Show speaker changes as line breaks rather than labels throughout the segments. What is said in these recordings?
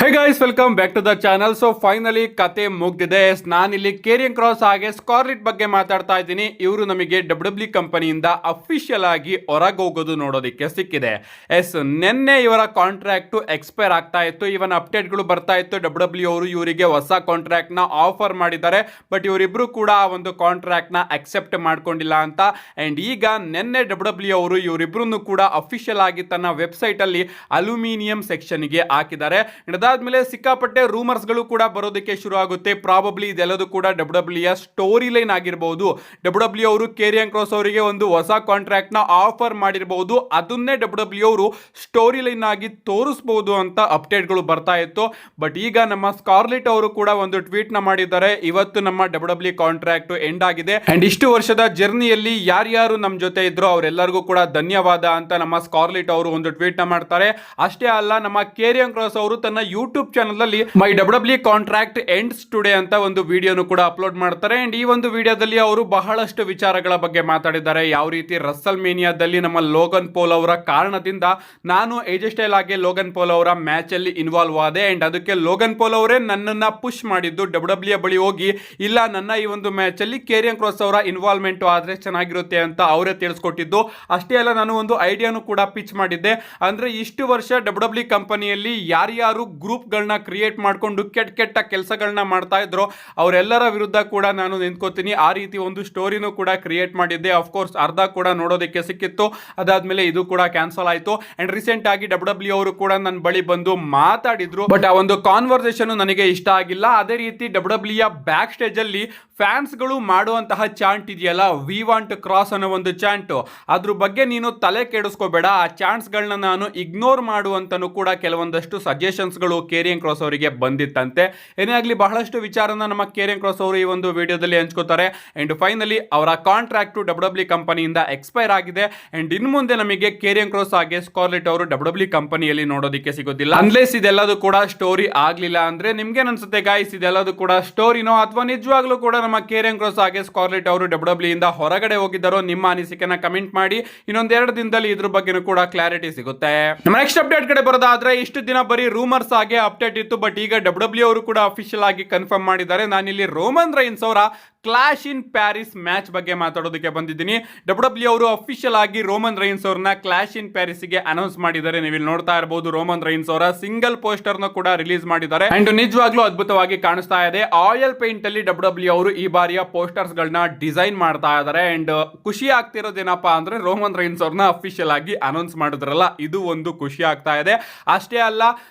Hey guys, welcome back to the channel. So finally ಕತೆ ಮುಗ್ದಿದೆ. ನಾನಿಲ್ಲಿ ಕೇರಿಯನ್ ಕ್ರಾಸ್ ಹಾಗೆ ಸ್ಕಾರ್ಲೆಟ್ ಬಗ್ಗೆ ಮಾತಾಡ್ತಾ ಇದ್ದೀನಿ. ಇವರು ನಮಗೆ ಡಬ್ಲ್ಯೂ ಕಂಪನಿಯಿಂದ ಅಫಿಷಿಯಲ್ ಆಗಿ ಹೊರಗೆ ಹೋಗೋದು ನೋಡೋದಕ್ಕೆ ಸಿಕ್ಕಿದೆ. ನಿನ್ನೆ ಇವರ ಕಾಂಟ್ರಾಕ್ಟ್ ಎಕ್ಸ್ಪೈರ್ ಆಗ್ತಾ ಇತ್ತು. ಇವನ್ ಅಪ್ಡೇಟ್ಗಳು ಬರ್ತಾ ಇತ್ತು. ಡಬ್ಲ್ಯೂ ಅವರು ಇವರಿಗೆ ಹೊಸ ಕಾಂಟ್ರಾಕ್ಟ್ ನ ಆಫರ್ ಮಾಡಿದ್ದಾರೆ. ಬಟ್ ಇವರಿಬ್ರು ಕೂಡ ಆ ಒಂದು ಕಾಂಟ್ರಾಕ್ಟ್ ನ ಅಕ್ಸೆಪ್ಟ್ ಮಾಡ್ಕೊಂಡಿಲ್ಲ ಅಂತ. ಅಂಡ್ ಈಗ ನಿನ್ನೆ ಡಬ್ಲ್ಯೂ ಅವರು ಇವರಿಬ್ರು ಕೂಡ ಅಫಿಷಿಯಲ್ ಆಗಿ ತನ್ನ ವೆಬ್ಸೈಟ್ ಅಲ್ಲಿ ಅಲ್ಯೂಮಿನಿಯಂ ಸೆಕ್ಷನ್ ಗೆ ಹಾಕಿದ್ದಾರೆ. ಅದಾದ್ಮೇಲೆ ಸಿಕ್ಕಾಪಟ್ಟೆ ರೂಮರ್ಸ್ ಗಳು ಕೂಡ ಬರೋದಕ್ಕೆ ಶುರು ಆಗುತ್ತೆ. ಪ್ರಾಬಬ್ಲಿ ಇದೆಲ್ಲದೂ ಕೂಡ ಡಬ್ಲ್ಯೂ ಸ್ಟೋರಿ ಲೈನ್ ಆಗಿರಬಹುದು. ಡಬ್ಲ್ಯೂ ಅವರು ಕೇರಿಯನ್ ಕ್ರಾಸ್ ಅವರಿಗೆ ಒಂದು ಹೊಸ ಕಾಂಟ್ರಾಕ್ಟ್ ನ ಆಫರ್ ಮಾಡಿರಬಹುದು. ಅದನ್ನೇ ಡಬ್ಲ್ಯೂ ಅವರು ಸ್ಟೋರಿ ಲೈನ್ ಆಗಿ ತೋರಿಸಬಹುದು ಅಂತ ಅಪ್ಡೇಟ್ ಗಳು ಬರ್ತಾ ಇತ್ತು. ಬಟ್ ಈಗ ನಮ್ಮ ಸ್ಕಾರ್ಲೆಟ್ ಅವರು ಕೂಡ ಒಂದು ಟ್ವೀಟ್ ನ ಮಾಡಿದ್ದಾರೆ. ಇವತ್ತು ನಮ್ಮ ಡಬ್ಲ್ಯೂ ಕಾಂಟ್ರಾಕ್ಟ್ ಎಂಡ್ ಆಗಿದೆ. ಅಂಡ್ ಇಷ್ಟು ವರ್ಷದ ಜರ್ನಿಯಲ್ಲಿ ಯಾರ್ಯಾರು ನಮ್ಮ ಜೊತೆ ಇದ್ರು ಅವರೆಲ್ಲರಿಗೂ ಕೂಡ ಧನ್ಯವಾದ ಅಂತ ನಮ್ಮ ಸ್ಕಾರ್ಲೆಟ್ ಅವರು ಒಂದು ಟ್ವೀಟ್ ನ ಮಾಡ್ತಾರೆ. ಅಷ್ಟೇ ಅಲ್ಲ, ನಮ್ಮ ಕೇರಿಯನ್ ಕ್ರಾಸ್ ಅವರು ತನ್ನ ಯೂಟ್ಯೂಬ್ ಚಾನಲ್ ಅಲ್ಲಿ ಮೈ ಡಬ್ಲ್ಯೂ ಕಾಂಟ್ರಾಕ್ಟ್ ಎಂಡ್ಸ್ ಟುಡೇ ಅಂತ ಒಂದು ವಿಡಿಯೋನು ಕೂಡ ಅಪ್ಲೋಡ್ ಮಾಡ್ತಾರೆ. ಅಂಡ್ ಈ ಒಂದು ವಿಡಿಯೋದಲ್ಲಿ ಅವರು ಬಹಳಷ್ಟು ವಿಚಾರಗಳ ಬಗ್ಗೆ ಮಾತಾಡಿದ್ದಾರೆ. ಯಾವ ರೀತಿ ರಸಲ್ ಮೇನಿಯಾದಲ್ಲಿ ನಮ್ಮ ಲೋಗನ್ ಪೋಲ್ ಅವರ ಕಾರಣದಿಂದ ನಾನು ಏಜ್ ಸ್ಟೈಲ್ ಆಗಿ ಲೋಗನ್ ಪೋಲ್ ಅವರ ಮ್ಯಾಚ್ ಅಲ್ಲಿ ಇನ್ವಾಲ್ವ್ ಆದೆ. ಅಂಡ್ ಅದಕ್ಕೆ ಲೋಗನ್ ಪೋಲ್ ಅವರೇ ನನ್ನನ್ನ ಪುಷ್ ಮಾಡಿದ್ದು. ಡಬ್ಲ್ಯೂ ಬಳಿ ಹೋಗಿ ಇಲ್ಲ, ನನ್ನ ಈ ಒಂದು ಮ್ಯಾಚ್ ಅಲ್ಲಿ ಕೇರಿಯನ್ ಕ್ರಾಸ್ ಅವರ ಇನ್ವಾಲ್ವ್ಮೆಂಟ್ ಆದ್ರೆ ಚೆನ್ನಾಗಿರುತ್ತೆ ಅಂತ ಅವರೇ ತಿಳಿಸ್ಕೊಟ್ಟಿದ್ದು. ಅಷ್ಟೇ ಅಲ್ಲ, ನಾನು ಒಂದು ಐಡಿಯಾನು ಕೂಡ ಪಿಚ್ ಮಾಡಿದ್ದೆ. ಅಂದ್ರೆ ಇಷ್ಟು ವರ್ಷ ಡಬ್ಲ್ಯೂ ಕಂಪನಿಯಲ್ಲಿ ಯಾರ್ಯಾರು ಗ್ರೂಪ್ಗಳನ್ನ ಕ್ರಿಯೇಟ್ ಮಾಡ್ಕೊಂಡು ಕೆಟ್ಟ ಕೆಲಸಗಳನ್ನ ಮಾಡ್ತಾ ಇದ್ರು ಅವರೆಲ್ಲರ ವಿರುದ್ಧ ಕೂಡ ನಾನು ನಿಂತ್ಕೋತೀನಿ. ಆ ರೀತಿ ಒಂದು ಸ್ಟೋರಿನೂ ಕೂಡ ಕ್ರಿಯೇಟ್ ಮಾಡಿದ್ದೆ. ಆಫ್ಕೋರ್ಸ್ ಅರ್ಧ ಕೂಡ ನೋಡೋದಕ್ಕೆ ಸಿಕ್ಕಿತ್ತು. ಅದಾದ್ಮೇಲೆ ಇದು ಕೂಡ ಕ್ಯಾನ್ಸಲ್ ಆಯ್ತು. ಅಂಡ್ ರೀಸೆಂಟ್ ಆಗಿ ಡಬ್ಲ್ಯೂ ಅವರು ಕೂಡ ನನ್ನ ಬಳಿ ಬಂದು ಮಾತಾಡಿದ್ರು. ಬಟ್ ಆ ಒಂದು ಕಾನ್ವರ್ಸೇಷನ್ ನನಗೆ ಇಷ್ಟ ಆಗಿಲ್ಲ. ಅದೇ ರೀತಿ ಡಬ್ಲ್ಯೂ ಬ್ಯಾಕ್ ಸ್ಟೇಜ್ ಅಲ್ಲಿ ಫ್ಯಾನ್ಸ್ ಗಳು ಮಾಡುವಂತಹ ಚಾಂಟ್ ಇದೆಯಲ್ಲ, ವಿ ವಾಂಟ್ ಕ್ರಾಸ್ ಅನ್ನೋ ಒಂದು ಚಾಂಟ್, ಅದ್ರ ಬಗ್ಗೆ ನೀನು ತಲೆ ಕೆಡಿಸ್ಕೋಬೇಡ. ಆ ಚಾಂಟ್ಸ್ ಗಳನ್ನ ನಾನು ಇಗ್ನೋರ್ ಮಾಡುವಂತನೂ ಕೂಡ ಕೆಲವೊಂದಷ್ಟು ಸಜೆಷನ್ಸ್ ಗಳು ಕೇರಿಯನ್ ಕ್ರಾಸ್ ಅವರಿಗೆ ಬಂದಿತ್ತಂತೆ. ಏನೇ ಆಗಲಿ, ಬಹಳಷ್ಟು ವಿಚಾರನ ನಮ್ಮ ಕೇರಿಯನ್ ಕ್ರಾಸ್ ಅವರು ಈ ಒಂದು ವಿಡಿಯೋದಲ್ಲಿ ಹಂಚ್ಕೋತಾರೆ. ಅಂಡ್ ಫೈನಲಿ ಅವರ ಕಾಂಟ್ರಾಕ್ಟ್ ಡಬ್ಲ್ಯೂ ಕಂಪನಿಯಿಂದ ಎಕ್ಸ್ಪೈರ್ ಆಗಿದೆ. ಅಂಡ್ ಇನ್ನು ಮುಂದೆ ನಮಗೆ ಕೇರಿಯನ್ ಕ್ರಾಸ್ ಹಾಗೆ ಸ್ಕಾರ್ಲೆಟ್ ಅವರು ಡಬ್ಲ್ಯೂ ಕಂಪನಿಯಲ್ಲಿ ನೋಡೋದಕ್ಕೆ ಸಿಗೋದಿಲ್ಲ. ಅನ್ಲೆಸ್ ಇದೆಲ್ಲದೂ ಕೂಡ ಸ್ಟೋರಿ ಆಗ್ಲಿಲ್ಲ ಅಂದ್ರೆ ನಿಮ್ಗೆ ಅನ್ಸುತ್ತೆ ಗಾಯ್ಸ್, ಇದೆಲ್ಲದೂ ಕೂಡ ಸ್ಟೋರಿನೋ ಅಥವಾ ನಿಜವಾಗ್ಲೂ ಕೂಡ ನಮ್ಮ ಕೇರಿಯನ್ ಕ್ರಾಸ್ ಹಾಗೆ ಸ್ಕಾರ್ಲೆಟ್ ಅವರು ಡಬ್ಲ್ಯೂ ಇಂದ ಹೊರಗಡೆ ಹೋಗಿದ್ದಾರೋ? ನಿಮ್ಮ ಅನಿಸಿಕೆನ ಕಮೆಂಟ್ ಮಾಡಿ. ಇನ್ನೊಂದೆರಡು ದಿನದಲ್ಲಿ ಇದ್ರ ಬಗ್ಗೆ ಕೂಡ ಕ್ಲಾರಿಟಿ ಸಿಗುತ್ತೆ. ನಮ್ಮ ನೆಕ್ಸ್ಟ್ ಅಪ್ಡೇಟ್ ಕಡೆ ಬರೋದಾದ್ರೆ, ಇಷ್ಟು ದಿನ ಬರೀ ರೂಮರ್ಸ್ ಆಗಿ ಅಪ್ಡೇಟ್ ಇತ್ತು. ಬಟ್ ಈಗ ಡಬ್ಲ್ಯೂ ಅವರು ಕೂಡ ಅಫಿಷಿಯಲ್ ಆಗಿ ಕನ್ಫರ್ಮ್ ಮಾಡಿದ್ದಾರೆ. ನಾನಿಲ್ಲಿ ರೋಮನ್ ರೈನ್ಸ್ ಅವರ ಕ್ಲಾಶ್ ಇನ್ ಪ್ಯಾರಿಸ್ ಮ್ಯಾಚ್ ಬಗ್ಗೆ ಮಾತಾಡೋದಕ್ಕೆ ಬಂದಿದ್ದೀನಿ. ಡಬ್ಲ್ಯೂ ಅವರು ಅಫಿಷಿಯಲ್ ಆಗಿ ರೋಮನ್ ರೈನ್ಸ್ ಅವ್ರನ್ನ ಕ್ಲಾಶ್ ಇನ್ ಪ್ಯಾರಿಸ್ ಗೆ ಅನೌನ್ಸ್ ಮಾಡಿದ್ದಾರೆ. ನೀವು ಇಲ್ಲಿ ನೋಡ್ತಾ ಇರಬಹುದು, ರೋಮನ್ ರೈನ್ಸ್ ಅವರ ಸಿಂಗಲ್ ಪೋಸ್ಟರ್ ನ ಕೂಡ ರಿಲೀಸ್ ಮಾಡಿದ್ದಾರೆ. ಅಂಡ್ ನಿಜವಾಗ್ಲೂ ಅದ್ಭುತವಾಗಿ ಕಾಣಿಸ್ತಾ ಇದೆ. ಆಯಿಲ್ ಪೇಂಟ್ ಅಲ್ಲಿ ಡಬ್ಲ್ಯೂ ಅವರು ಈ ಬಾರಿಯ ಪೋಸ್ಟರ್ಸ್ ಗಳನ್ನ ಡಿಸೈನ್ ಮಾಡ್ತಾ ಇದ್ದಾರೆ. ಅಂಡ್ ಖುಷಿ ಆಗ್ತಿರೋದೇನಪ್ಪಾ ಅಂದ್ರೆ, ರೋಮನ್ ರೈನ್ಸ್ ಅವ್ರನ್ನ ಅಫಿಷಿಯಲ್ ಆಗಿ ಅನೌನ್ಸ್ ಮಾಡಿದ್ರಲ್ಲ, ಇದು ಒಂದು ಖುಷಿ ಆಗ್ತಾ ಇದೆ. ಅಷ್ಟೇ ಅಲ್ಲ,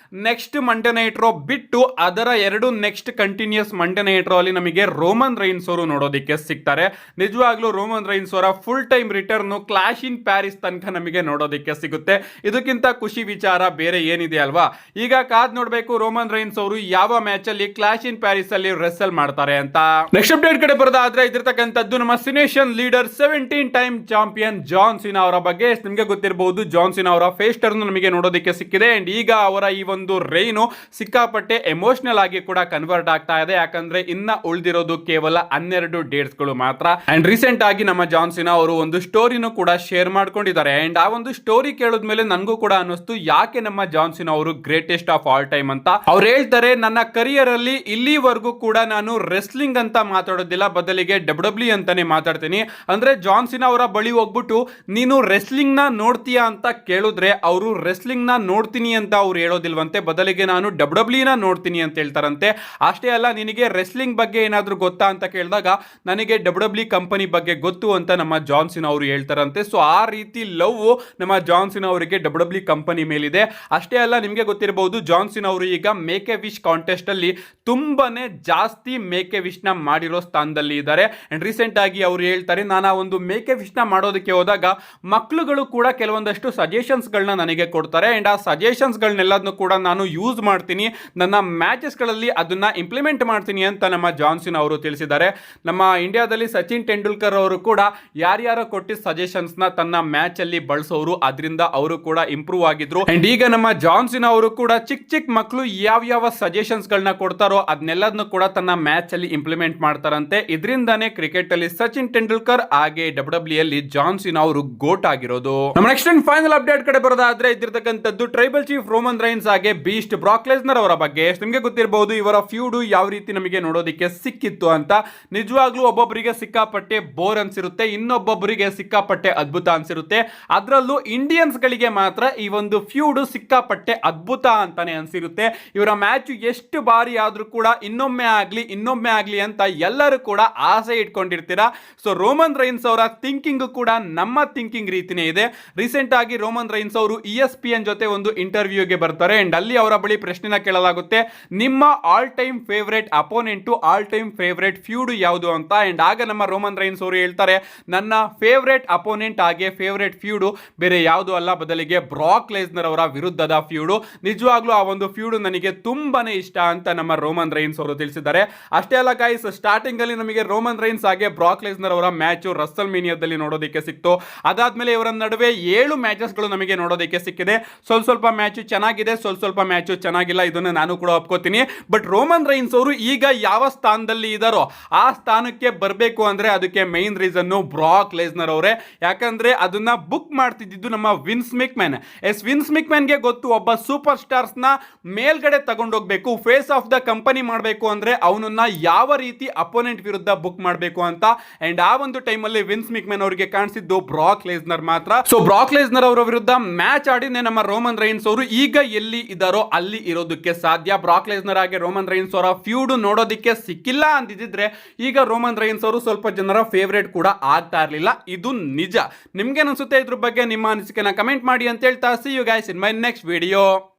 ನೆಕ್ಸ್ಟ್ ಮಂಡೇ ನೈಟ್ ರೋ ಬಿಟ್ಟು ಅದರ ಎರಡು next continues Monday night Raw ಅಲ್ಲಿ ನಮಗೆ ರೋಮನ್ ರೈನ್ಸ್ ಅವರು ನೋಡೋದಕ್ಕೆ ಸಿಗ್ತಾರೆ. ನಿಜವಾಗ್ಲೂ ರೋಮನ್ ರೈನ್ಸ್ ಅವರ full time return Clash in Paris ತನಕ ನಮಗೆ ನೋಡೋದಕ್ಕೆ ಸಿಗುತ್ತೆ. ಇದಕ್ಕಿಂತ ಖುಷಿ ವಿಚಾರ ಬೇರೆ ಏನಿದೆ ಅಲ್ವಾ? ಈಗ ಕಾದ್ ನೋಡ್ಬೇಕು ರೋಮನ್ ರೈನ್ಸ್ ಅವರು ಯಾವ ಮ್ಯಾಚ್ ಅಲ್ಲಿ ಕ್ಲಾಶ್ ಇನ್ ಪ್ಯಾರಿಸ್ ಅಲ್ಲಿ ರೆಸಲ್ ಮಾಡ್ತಾರೆ ಅಂತ. ನೆಕ್ಸ್ಟ್ ಅಪ್ಡೇಟ್ ಕಡೆ ಬರೋದಾದ್ರೆ, ಇದಿರ್ತಕ್ಕಂಥದ್ದು ನಮ್ಮ Cenation leader 17 time champion John Cena ಅವರ ಬಗ್ಗೆ. ನಿಮಗೆ ಗೊತ್ತಿರಬಹುದು, ಜಾನ್ ಸಿನಾ ಅವರ ಫೇಸ್ ಟರ್ನ್ ನಮಗೆ ನೋಡೋದಕ್ಕೆ ಸಿಕ್ಕಿದೆ. ಅಂಡ್ ಈಗ ಅವರ ಈ ಒಂದು ರೈನು ಸಿಕ್ಕಾಪಟ್ಟೆ ಎಮೋಷನಲ್ ಆಗಿ ಕೂಡ ಕನ್ವರ್ಟ್ ಆಗ್ತಾ ಇದೆ. ಯಾಕಂದ್ರೆ ಇನ್ನ ಉಳಿದಿರೋದು ಕೇವಲ 12 ಡೇಟ್ಸ್ ಗಳು ಮಾತ್ರ. ಅಂಡ್ ರೀಸೆಂಟ್ ಆಗಿ ನಮ್ಮ ಜಾನ್ ಸಿನಾ ಅವರು ಒಂದು ಸ್ಟೋರಿನೂ ಕೂಡ ಶೇರ್ ಮಾಡ್ಕೊಂಡಿದ್ದಾರೆ. ಅಂಡ್ ಆ ಒಂದು ಸ್ಟೋರಿ ಕೇಳಿದ್ಮೇಲೆ ನನಗೂ ಕೂಡ ಅನ್ನಿಸ್ತು, ಯಾಕೆ ನಮ್ಮ ಜಾನ್ ಸಿನಾ ಅವರು ಗ್ರೇಟೆಸ್ಟ್ ಆಫ್ ಆಲ್ ಟೈಮ್ ಅಂತ. ಅವ್ರು ಹೇಳ್ತಾರೆ, ನನ್ನ ಕರಿಯರ್ ಅಲ್ಲಿ ಇಲ್ಲಿವರೆಗೂ ಕೂಡ ನಾನು ರೆಸ್ಲಿಂಗ್ ಅಂತ ಮಾತಾಡೋದಿಲ್ಲ, ಬದಲಿಗೆ ಡಬ್ಲ್ಯೂ ಅಂತಾನೆ ಮಾತಾಡ್ತೀನಿ. ಅಂದ್ರೆ ಜಾನ್ ಸಿನಾ ಅವರ ಬಳಿ ಹೋಗ್ಬಿಟ್ಟು ನೀನು ರೆಸ್ಲಿಂಗ್ ನ ನೋಡ್ತೀಯಾ ಅಂತ ಕೇಳಿದ್ರೆ ಅವರು ರೆಸ್ಲಿಂಗ್ ನ ನೋಡ್ತೀನಿ ಅಂತ ಅವ್ರು ಹೇಳೋದಿಲ್ವಂತೆ, ಬದಲಿಗೆ ನಾನು ಡಬ್ಲ್ಯೂ ನ ನೋಡ್ತೀನಿ ಅಂತ ಹೇಳ್ತಾರಂತೆ. ಅಷ್ಟೇ ಅಲ್ಲ, ನಿನಗೆ ರೆಸ್ಲಿಂಗ್ ಬಗ್ಗೆ ಏನಾದ್ರೂ ಗೊತ್ತಾ ಅಂತ ಕೇಳಿದಾಗ ನನಗೆ ಡಬ್ಲ್ಯೂ ಕಂಪನಿ ಬಗ್ಗೆ ಗೊತ್ತು ಅಂತ ನಮ್ಮ ಜಾನ್ ಸಿನಾ ಅವರು ಹೇಳ್ತಾರಂತೆ. ಸೊ ಆ ರೀತಿ ಲವ್ ನಮ್ಮ ಜಾನ್ ಸಿನಾ ಅವರಿಗೆ ಡಬ್ಲ್ಯೂ ಕಂಪನಿ ಮೇಲಿದೆ. ಅಷ್ಟೇ ಅಲ್ಲ, ನಿಮಗೆ ಗೊತ್ತಿರಬಹುದು, ಜಾನ್ ಸಿನಾ ಅವರು ಈಗ ಮೇಕ್ ಎ ವಿಶ್ ಕಾಂಟೆಸ್ಟ್ ಅಲ್ಲಿ ತುಂಬಾನೇ ಜಾಸ್ತಿ ಮೇಕ್ ಎ ವಿಶ್ ನ ಮಾಡಿರೋ ಸ್ಥಾನದಲ್ಲಿ ಇದ್ದಾರೆ. ಅಂಡ್ ರೀಸೆಂಟ್ ಆಗಿ ಅವರು ಹೇಳ್ತಾರೆ, ನಾನು ಆ ಒಂದು ಮೇಕ್ ಎ ವಿಶ್ ನ ಮಾಡೋದಕ್ಕೆ ಹೋದಾಗ ಮಕ್ಕಳುಗಳು ಕೂಡ ಕೆಲವೊಂದಷ್ಟು ಸಜೆಷನ್ಸ್ ಗಳನ್ನ ನನಗೆ ಕೊಡ್ತಾರೆ. ಅಂಡ್ ಆ ಸಜೆಷನ್ಸ್ ಗಳನ್ನೆಲ್ಲದನ್ನು ಕೂಡ ನಾನು ಯೂಸ್ ಮಾಡ್ತೀನಿ, ನನ್ನ ಮ್ಯಾಚಸ್ ಗಳಲ್ಲಿ ಅದನ್ನ ಇಂಪ್ಲಿಮೆಂಟ್ ಮಾಡ್ತೀನಿ ಅಂತ ನಮ್ಮ ಜಾನ್ ಸಿನಾ ಅವರು ತಿಳಿಸಿದ್ದಾರೆ. ನಮ್ಮ ಇಂಡಿಯಾದಲ್ಲಿ ಸಚಿನ್ ತೆಂಡೂಲ್ಕರ್ ಅವರು ಕೂಡ ಯಾರ್ಯಾರು ಕೊಟ್ಟಿದ್ದ ಸಜೆಷನ್ಸ್ ನ ತನ್ನ ಮ್ಯಾಚ್ ಅಲ್ಲಿ ಬಳಸೋರು, ಅದರಿಂದ ಅವರು ಕೂಡ ಇಂಪ್ರೂವ್ ಆಗಿದ್ರು. ಅಂಡ್ ಈಗ ನಮ್ಮ ಜಾನ್ ಸಿನಾ ಅವರು ಕೂಡ ಚಿಕ್ಕ ಚಿಕ್ಕ ಮಕ್ಕಳು ಯಾವ ಸಜೆಷನ್ಸ್ ಗಳನ್ನ ಕೊಡ್ತಾರೋ ಅದನ್ನೆಲ್ಲದನ್ನು ಕೂಡ ತನ್ನ ಮ್ಯಾಚ್ ಅಲ್ಲಿ ಇಂಪ್ಲಿಮೆಂಟ್ ಮಾಡ್ತಾ ಹೇಳ್ತಾರಂತೆ. ಇದರಿಂದಾನೇ ಕ್ರಿಕೆಟ್ ಅಲ್ಲಿ ಸಚಿನ್ ತೆಂಡೂಲ್ಕರ್ ಹಾಗೆ ಡಬ್ಲ್ಯೂ ಅಲ್ಲಿ ಜಾನ್ ಸಿನಾ ಅವರು ಗೋಟ್ ಆಗಿರೋದು. ನಮ್ಮ ನೆಕ್ಸ್ಟ್ ಅಂಡ್ ಫೈನಲ್ ಅಪ್ಡೇಟ್ ಕಡೆ ಬರೋದಾದ್ರೆ ಇದ್ದಿರ್ತಕ್ಕಂಥದ್ದು ಟ್ರೈಬಲ್ ಚೀಫ್ ರೋಮನ್ ರೈನ್ಸ್ ಹಾಗೆ ಬೀಸ್ಟ್ ಬ್ರಾಕ್ ಲೆಸ್ನರ್ ಅವರ ಬಗ್ಗೆ. ನಿಮಗೆ ಗೊತ್ತಿರಬಹುದು ಇವರ ಫ್ಯೂಡ್ ಯಾವ ರೀತಿ ನಮಗೆ ನೋಡೋದಕ್ಕೆ ಸಿಕ್ಕಿತ್ತು ಅಂತ. ನಿಜವಾಗ್ಲೂ ಒಬ್ಬೊಬ್ಬರಿಗೆ ಸಿಕ್ಕಾಪಟ್ಟೆ ಬೋರ್ ಅನ್ಸಿರುತ್ತೆ, ಇನ್ನೊಬ್ಬೊಬ್ಬರಿಗೆ ಸಿಕ್ಕಾಪಟ್ಟೆ ಅದ್ಭುತ ಅನ್ಸಿರುತ್ತೆ. ಅದರಲ್ಲೂ ಇಂಡಿಯನ್ಸ್ ಗಳಿಗೆ ಮಾತ್ರ ಈ ಒಂದು ಫ್ಯೂಡ್ ಸಿಕ್ಕಾಪಟ್ಟೆ ಅದ್ಭುತ ಅಂತಾನೆ ಅನ್ಸಿರುತ್ತೆ. ಇವರ ಮ್ಯಾಚ್ ಎಷ್ಟು ಬಾರಿ ಆದ್ರೂ ಕೂಡ ಇನ್ನೊಮ್ಮೆ ಆಗ್ಲಿ ಅಂತ ಎಲ್ಲರೂ ಕೂಡ ಆಸೆ ಇಟ್ಕೊಂಡಿರ್ತೀರಾ. ಸೊ ರೋಮನ್ ರೈನ್ಸ್ ಅವರ ಥಿಂಕಿಂಗ್ ಕೂಡ ನಮ್ಮ ಥಿಂಕಿಂಗ್ ರೀತಿನೇ ಇದೆ. ರೀಸೆಂಟ್ ಆಗಿ ರೋಮನ್ ರೈನ್ಸ್ ಅವರು ESPN ಜೊತೆ ಒಂದು ಇಂಟರ್ವ್ಯೂಗೆ ಬರ್ತಾರೆ ಅಂಡ್ ಅಲ್ಲಿ ಅವರ ಬಳಿ ಪ್ರಶ್ನೆನ ಕೇಳಲಾಗುತ್ತೆ, ನಿಮ್ಮ all time favourite opponent, all time favourite feud ಯಾವುದು ಅಂತ. ಅಂಡ್ ಆಗ ನಮ್ಮ ರೋಮನ್ ರೈನ್ಸ್ ಅವರು ಹೇಳ್ತಾರೆ, ನನ್ನ ಫೇವರೇಟ್ ಅಪೋನೆಂಟ್ ಹಾಗೆ ಫೇವರೇಟ್ ಫ್ಯೂಡ್ ಬೇರೆ ಯಾವುದು ಅಲ್ಲ, ಬದಲಿಗೆ ಬ್ರಾಕ್ ಲೆಸ್ನರ್ ಅವರ ವಿರುದ್ಧದ ಫ್ಯೂಡ್. ನಿಜವಾಗ್ಲೂ ಆ ಒಂದು ಫ್ಯೂಡ್ ನನಗೆ ತುಂಬಾನೇ ಇಷ್ಟ ಅಂತ ನಮ್ಮ ರೋಮನ್ ರೈನ್ಸ್ ಅವರು ತಿಳಿಸಿದ್ದಾರೆ. ಅಷ್ಟೇ ಅಲ್ಲ ಗೈಸ್, ಸ್ಟಾರ್ಟಿಂಗ್ ಅಲ್ಲಿ ನಮಗೆ ರೋಮನ್ ರೈನ್ಸ್ ಹಾಗೆ ಬ್ರಾಕ್ ಲೆಸ್ನರ್ ಅವರ ಮ್ಯಾಚ್ ರಸಲ್ ಮೇನಿಯಾದಲ್ಲಿ ನೋಡೋದಕ್ಕೆ ಸಿಕ್ತು. ಅದಾದ್ಮೇಲೆ ಇವರ ನಡುವೆ 7 ಮ್ಯಾಚಸ್ ಗಳು ನಮಗೆ ನೋಡೋದಕ್ಕೆ ಸಿಕ್ಕಿದೆ. ಸ್ವಲ್ಪ ಮ್ಯಾಚ್ ಚೆನ್ನಾಗಿದೆ, ಸ್ವಲ್ಪ ಮ್ಯಾಚ್ ಚೆನ್ನಾಗಿಲ್ಲ, ಇದನ್ನು ನಾನು ಕೂಡ ಒಪ್ಕೋತೀನಿ. ಬಟ್ ರೋಮನ್ ರೈನ್ಸ್ ಅವರು ಈಗ ಯಾವ ಸ್ಥಾನದಲ್ಲಿ ಇದಾರೋ ಆ ಸ್ಥಾನಕ್ಕೆ ಬರಬೇಕು ಅಂದ್ರೆ ಅದಕ್ಕೆ ಮೈನ್ ರೀಸನ್ ಬ್ರಾಕ್ ಲೆಸ್ನರ್ ಅವರೇ. ಯಾಕಂದ್ರೆ ಅದನ್ನ ಬುಕ್ ಮಾಡ್ತಿದ್ದು ನಮ್ಮ ವಿನ್ಸ್ ಮಿಕ್ಮ್ಯಾನ್. ವಿನ್ಸ್ ಮಿಕ್ಮ್ಯಾನ್ ಗೆ ಗೊತ್ತು, ಒಬ್ಬ ಸೂಪರ್ ಸ್ಟಾರ್ಸ್ ನ ಮೇಲ್ಗಡೆ ತಗೊಂಡೋಗ್ಬೇಕು, ಫೇಸ್ ಆಫ್ ದ ಕಂಪನಿ ಮಾಡಬೇಕು ಅಂದ್ರೆ ಅವನನ್ನ ಯಾವ ರೀತಿ ಅಪೋನೆಂಟ್ ವಿರುದ್ಧ ಬುಕ್ ಮಾಡಬೇಕು ಅಂತ. ಅಂಡ್ ಆ ಒಂದು ಟೈಮ್ ಅಲ್ಲಿ ವಿನ್ಸ್ ಮಿಕ್ಮ್ಯಾನ್ ಅವರಿಗೆ ಕಾಣಿಸಿದ್ದು ಬ್ರಾಕ್ ಲೆಸ್ನರ್ ಮಾತ್ರ. ಸೊ ಬ್ರಾಕ್ ಲೆಸ್ನರ್ ಅವರ ವಿರುದ್ಧ ಮ್ಯಾಚ್ ಆಡಿನೇ ನಮ್ಮ ರೋಮನ್ ರೈನ್ಸ್ ಅವರು ಈಗ ಎಲ್ಲಿ ಇದಾರೋ ಅಲ್ಲಿ ಇರೋದಕ್ಕೆ ಸಾಧ್ಯ. ಬ್ರಾಕ್ ಲೆಸ್ನರ್ ಹಾಗೆ ರೋಮನ್ ರೈನ್ಸ್ ಅವರ ಫ್ಯೂಡ್ ನೋಡೋದಕ್ಕೆ ಸಿಕ್ಕಿಲ್ಲ ಅಂದಿದ್ರೆ ಈಗ ರೋಮನ್ ರೈನ್ಸ್ ಅವರು ಸ್ವಲ್ಪ ಜನರ ಫೇವರೇಟ್ ಕೂಡ ಆಗ್ತಾ ಇರಲಿಲ್ಲ. ಇದು ನಿಜ. ನಿಮ್ಗೆ ಅನ್ಸುತ್ತೆ ಇದ್ರ ಬಗ್ಗೆ? ನಿಮ್ಮ ಅನಿಸಿಕೆನ ಕಮೆಂಟ್ ಮಾಡಿ ಅಂತ ಹೇಳ್ತಾ, see you guys in my next video.